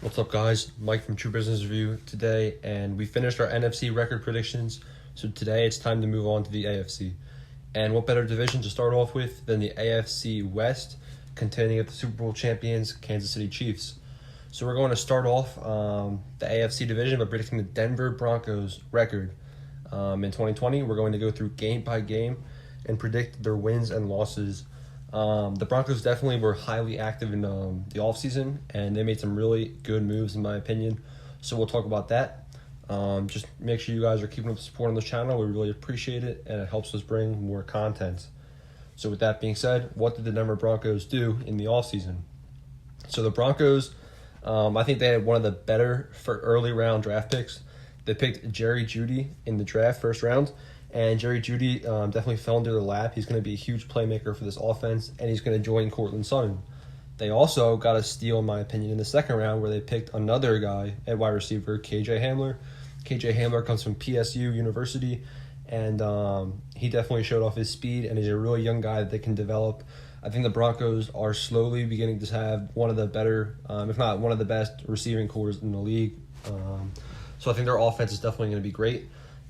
What's up, guys? Mike from True Business Review today, and we finished our NFC record predictions. So today it's time to move on to the AFC. And what better division to start off with than the AFC West, containing of the Super Bowl champions, Kansas City Chiefs. So we're going to start off the AFC division by predicting the Denver Broncos record. In 2020, we're going to go through game by game and predict their wins and losses. The Broncos definitely were highly active in the offseason, and they made some really good moves, in my opinion. So we'll talk about that. Just make sure you guys are keeping up the support on this channel. We really appreciate it, and it helps us bring more content. So with that being said, what did the Denver Broncos do in the offseason? So the Broncos, I think they had one of the better for early round draft picks. They picked Jerry Jeudy in the draft, first round. And Jerry Jeudy definitely fell into their lap. He's going to be a huge playmaker for this offense, and he's going to join Courtland Sutton. They also got a steal, in my opinion, in the second round where they picked another guy at wide receiver, KJ Hamler. KJ Hamler comes from PSU University, and he definitely showed off his speed, and he's a really young guy that they can develop. I think the Broncos are slowly beginning to have one of the better, if not one of the best, receiving corps in the league. So I think their offense is definitely going to be great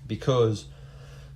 because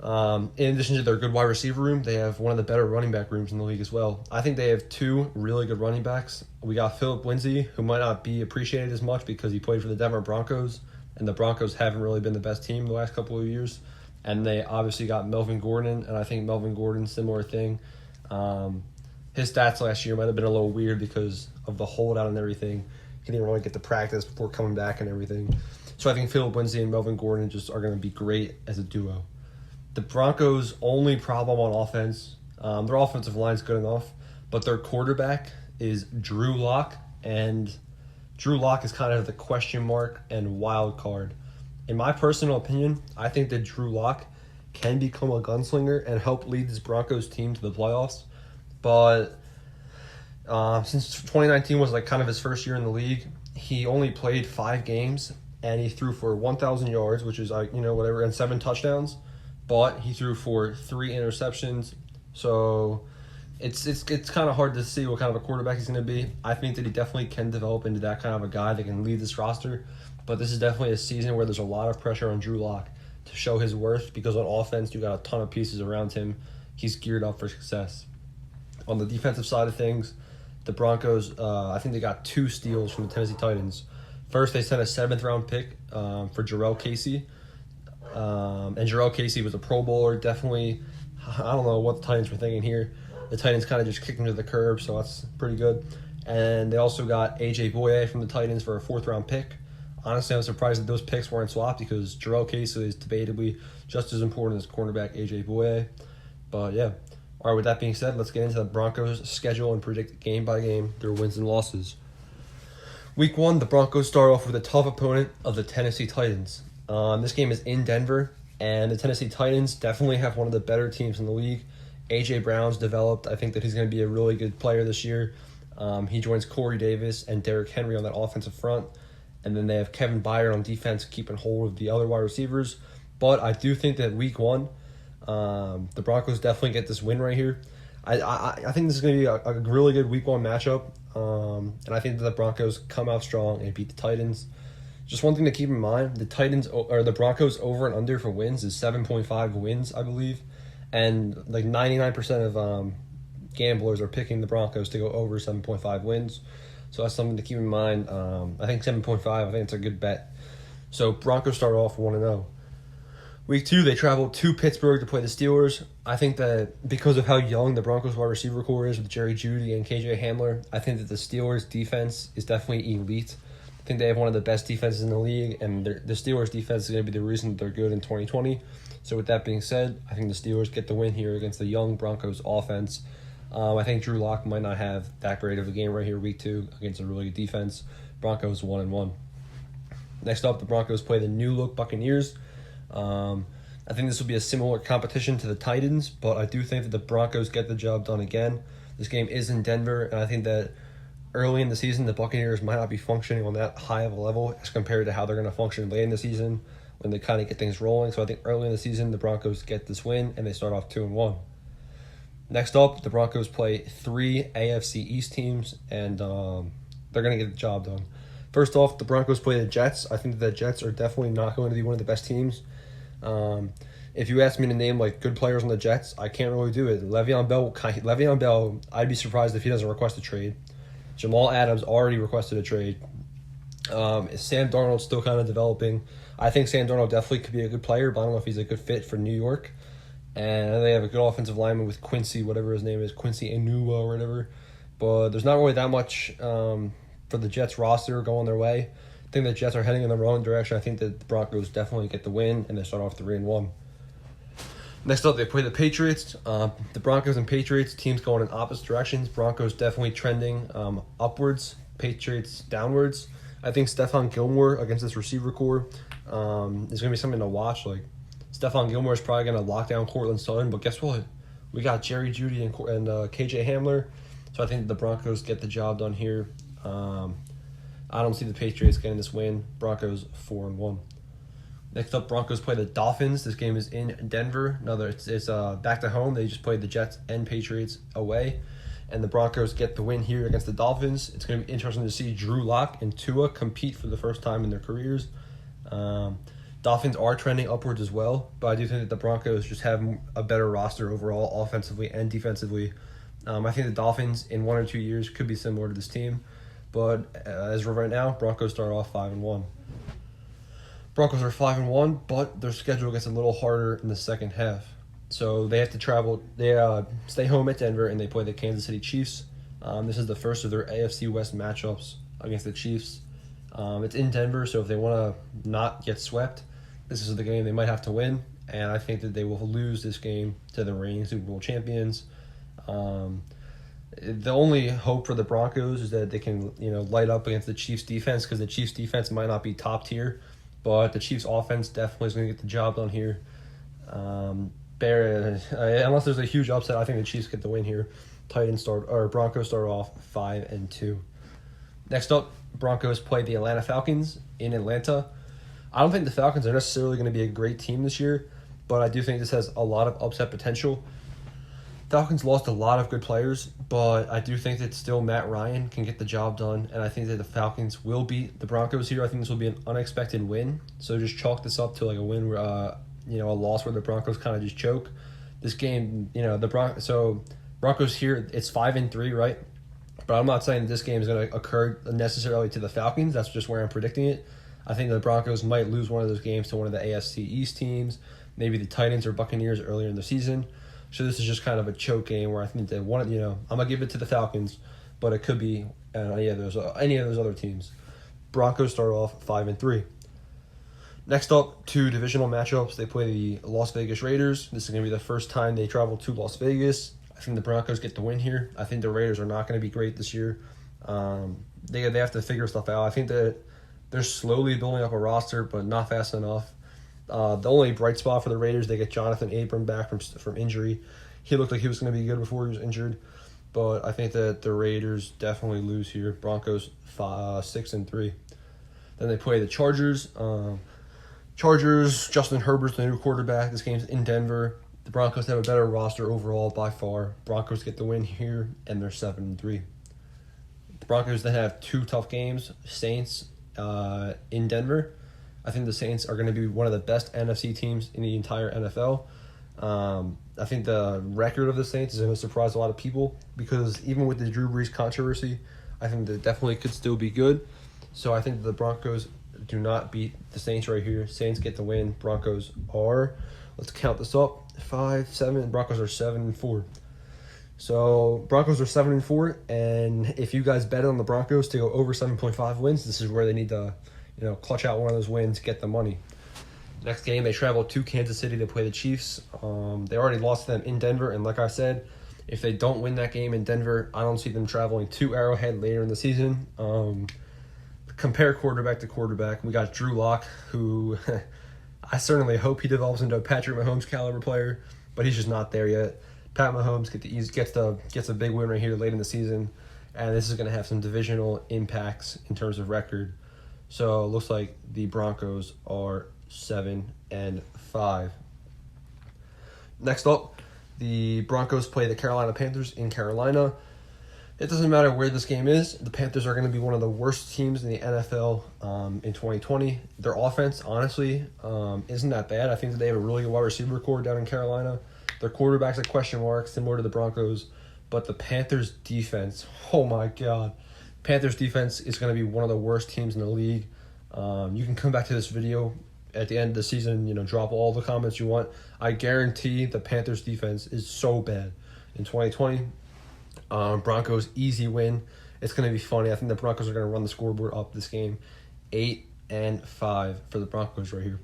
in addition to their good wide receiver room, they have one of the better running back rooms in the league as well. I think they have two really good running backs. We got Phillip Lindsay, who might not be appreciated as much because he played for the Denver Broncos, and the Broncos haven't really been the best team the last couple of years. And they obviously got Melvin Gordon, and I think Melvin Gordon, similar thing. His stats last year might have been a little weird because of the holdout and everything. He didn't really get to practice before coming back and everything. So I think Phillip Lindsay and Melvin Gordon just are going to be great as a duo. The Broncos' only problem on offense, their offensive line is good enough, but their quarterback is Drew Lock, and Drew Lock is kind of the question mark and wild card. In my personal opinion, I think that Drew Lock can become a gunslinger and help lead this Broncos team to the playoffs, but since 2019 was like kind of his first year in the league, he only played 5 games, and he threw for 1,000 yards, which is whatever, and 7 touchdowns. But he threw for 3 interceptions, so it's kind of hard to see what kind of a quarterback he's going to be. I think that he definitely can develop into that kind of a guy that can lead this roster, but this is definitely a season where there's a lot of pressure on Drew Lock to show his worth because on offense you got a ton of pieces around him. He's geared up for success. On the defensive side of things, the Broncos, I think they got 2 steals from the Tennessee Titans. First, they sent a 7th-round pick for Jarrell Casey. And Jarrell Casey was a Pro Bowler, definitely. I don't know what the Titans were thinking here. The Titans kind of just kicked him to the curb, so that's pretty good. And they also got A.J. Boye from the Titans for a 4th-round pick. Honestly, I'm surprised that those picks weren't swapped because Jarrell Casey is debatably just as important as cornerback A.J. Boye. But, yeah. All right, with that being said, let's get into the Broncos' schedule and predict game by game their wins and losses. Week 1, the Broncos start off with a tough opponent of the Tennessee Titans. This game is in Denver, and the Tennessee Titans definitely have one of the better teams in the league. A.J. Brown's developed. I think that he's going to be a really good player this year. He joins Corey Davis and Derrick Henry on that offensive front, and then they have Kevin Byard on defense keeping hold of the other wide receivers. But I do think that Week 1, the Broncos definitely get this win right here. I think this is going to be a really good Week 1 matchup, and I think that the Broncos come out strong and beat the Titans. Just one thing to keep in mind, the Broncos over and under for wins is 7.5 wins, I believe. And like 99% of gamblers are picking the Broncos to go over 7.5 wins. So that's something to keep in mind. I think 7.5, I think it's a good bet. So Broncos start off 1-0. Week 2, they travel to Pittsburgh to play the Steelers. I think that because of how young the Broncos wide receiver corps is with Jerry Jeudy and KJ Hamler, I think that the Steelers defense is definitely elite. I think they have one of the best defenses in the league, and the Steelers' defense is going to be the reason that they're good in 2020. So with that being said, I think the Steelers get the win here against the young Broncos offense. I think Drew Lock might not have that great of a game right here, Week 2, against a really good defense. Broncos 1-1. Next up, the Broncos play the new-look Buccaneers. I think this will be a similar competition to the Titans, but I do think that the Broncos get the job done again. This game is in Denver, and I think that early in the season, the Buccaneers might not be functioning on that high of a level as compared to how they're going to function late in the season when they kind of get things rolling. So I think early in the season, the Broncos get this win, and they start off 2-1. Next up, the Broncos play 3 AFC East teams, and they're going to get the job done. First off, the Broncos play the Jets. I think the Jets are definitely not going to be one of the best teams. If you ask me to name like good players on the Jets, I can't really do it. Le'Veon Bell, I'd be surprised if he doesn't request a trade. Jamal Adams already requested a trade. Sam Darnold's still kind of developing. I think Sam Darnold definitely could be a good player, but I don't know if he's a good fit for New York. And they have a good offensive lineman with Quincy, whatever his name is, Quincy Enunwa or whatever. But there's not really that much for the Jets roster going their way. I think the Jets are heading in the wrong direction. I think that the Broncos definitely get the win, and they start off 3-1. Next up, they play the Patriots. The Broncos and Patriots, teams going in opposite directions. Broncos definitely trending upwards, Patriots downwards. I think Stephon Gilmore against this receiver core is going to be something to watch. Like, Stephon Gilmore is probably going to lock down Cortland Sutton, but guess what? We got Jerry Jeudy and KJ Hamler, so I think the Broncos get the job done here. I don't see the Patriots getting this win. Broncos 4-1. Next up, Broncos play the Dolphins. This game is in Denver. It's back to home. They just played the Jets and Patriots away, and the Broncos get the win here against the Dolphins. It's going to be interesting to see Drew Lock and Tua compete for the first time in their careers. Dolphins are trending upwards as well, but I do think that the Broncos just have a better roster overall, offensively and defensively. I think the Dolphins in 1 or 2 years could be similar to this team, but as of right now, Broncos start off 5-1. Broncos are 5-1, but their schedule gets a little harder in the second half. So they have to travel. They stay home at Denver, and they play the Kansas City Chiefs. This is the first of their AFC West matchups against the Chiefs. It's in Denver, so if they want to not get swept, this is the game they might have to win. And I think that they will lose this game to the reigning Super Bowl champions. The only hope for the Broncos is that they can, light up against the Chiefs' defense, because the Chiefs' defense might not be top tier, but the Chiefs' offense definitely is going to get the job done here. Unless there's a huge upset, I think the Chiefs get the win here. Broncos start off 5-2. Next up, Broncos play the Atlanta Falcons in Atlanta. I don't think the Falcons are necessarily going to be a great team this year, but I do think this has a lot of upset potential. Falcons lost a lot of good players, but I do think that still Matt Ryan can get the job done, and I think that the Falcons will beat the Broncos here. I think this will be an unexpected win, so just chalk this up to like a win, where, a loss where the Broncos kind of just choke. This game, Broncos here, it's 5-3, right? But I'm not saying that this game is going to occur necessarily to the Falcons. That's just where I'm predicting it. I think the Broncos might lose one of those games to one of the AFC East teams, maybe the Titans or Buccaneers earlier in the season. So this is just kind of a choke game where I think they want, I'm gonna give it to the Falcons, but it could be any of those other teams. Broncos start off 5-3. Next up, 2 divisional matchups. They play the Las Vegas Raiders. This is gonna be the first time they travel to Las Vegas. I think the Broncos get the win here. I think the Raiders are not going to be great this year. They have to figure stuff out. I think that they're slowly building up a roster, but not fast enough. The only bright spot for the Raiders, they get Jonathan Abram back from injury. He looked like he was going to be good before he was injured, but I think that the Raiders definitely lose here. Broncos 6-3. Then they play the Chargers. Justin Herbert's the new quarterback. This game's in Denver. The Broncos have a better roster overall by far. Broncos get the win here, and they're 7-3. The Broncos then have 2 tough games. Saints in Denver. I think the Saints are going to be one of the best NFC teams in the entire NFL. I think the record of the Saints is going to surprise a lot of people, because even with the Drew Brees controversy, I think that definitely could still be good. So I think the Broncos do not beat the Saints right here. Saints get the win. Broncos are, let's count this up, 5-7. Broncos are 7-4. So Broncos are 7-4, and if you guys bet on the Broncos to go over 7.5 wins, this is where they need to, clutch out one of those wins, get the money. Next game, they travel to Kansas City to play the Chiefs. They already lost to them in Denver, and like I said, if they don't win that game in Denver, I don't see them traveling to Arrowhead later in the season. Compare quarterback to quarterback. We got Drew Lock, who I certainly hope he develops into a Patrick Mahomes caliber player, but he's just not there yet. Pat Mahomes gets a big win right here late in the season, and this is going to have some divisional impacts in terms of record. So it looks like the Broncos are 7-5. Next up, the Broncos play the Carolina Panthers in Carolina. It doesn't matter where this game is. The Panthers are going to be one of the worst teams in the NFL in 2020. Their offense, honestly, isn't that bad. I think that they have a really good wide receiver core down in Carolina. Their quarterback's a question mark, similar to the Broncos. But the Panthers' defense, oh my God. Panthers' defense is going to be one of the worst teams in the league. You can come back to this video at the end of the season, drop all the comments you want. I guarantee the Panthers' defense is so bad in 2020. Broncos, easy win. It's going to be funny. I think the Broncos are going to run the scoreboard up this game. 8-5 for the Broncos right here.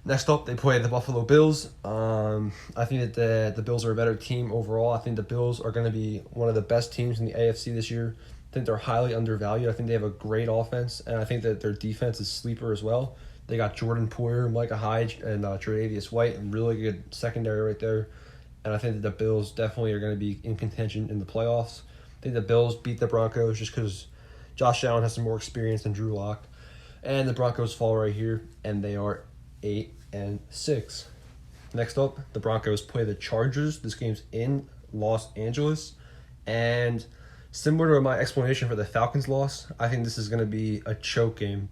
Next up, they play the Buffalo Bills. I think that the Bills are a better team overall. I think the Bills are going to be one of the best teams in the AFC this year. I think they're highly undervalued. I think they have a great offense, and I think that their defense is sleeper as well. They got Jordan Poyer, Micah Hyde, and Tre'Davious White, and really good secondary right there. And I think that the Bills definitely are going to be in contention in the playoffs. I think the Bills beat the Broncos just because Josh Allen has some more experience than Drew Lock. And the Broncos fall right here, and they are 8-6. Next up, the Broncos play the Chargers. This game's in Los Angeles. And similar to my explanation for the Falcons loss, I think this is going to be a choke game.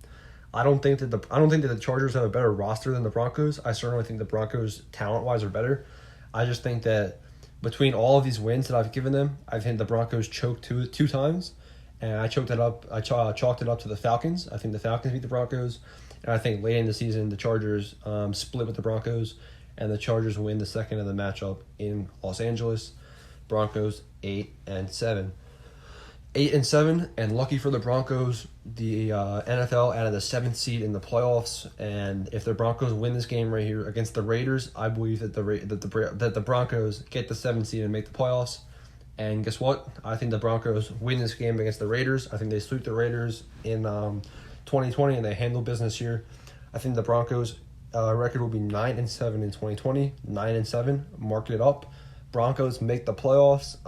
I don't think that the Chargers have a better roster than the Broncos. I certainly think the Broncos, talent-wise, are better. I just think that between all of these wins that I've given them, I think the Broncos choked two times, and I chalked it up to the Falcons. I think the Falcons beat the Broncos, and I think late in the season the Chargers split with the Broncos, and the Chargers win the second of the matchup in Los Angeles. Broncos 8-7. 8-7, and lucky for the Broncos, the NFL added the 7th seed in the playoffs. And if the Broncos win this game right here against the Raiders, I believe that the Broncos get the 7th seed and make the playoffs. And guess what? I think the Broncos win this game against the Raiders. I think they sweep the Raiders in 2020, and they handle business here. I think the Broncos' record will be 9-7 in 2020. 9-7, mark it up. Broncos make the playoffs.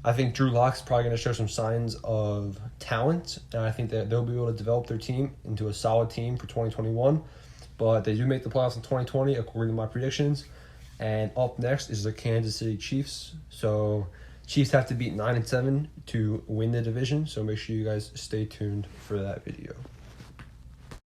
I think Drew Lock's probably going to show some signs of talent, and I think that they'll be able to develop their team into a solid team for 2021. But they do make the playoffs in 2020, according to my predictions. And up next is the Kansas City Chiefs. So Chiefs have to beat 9-7 to win the division. So make sure you guys stay tuned for that video.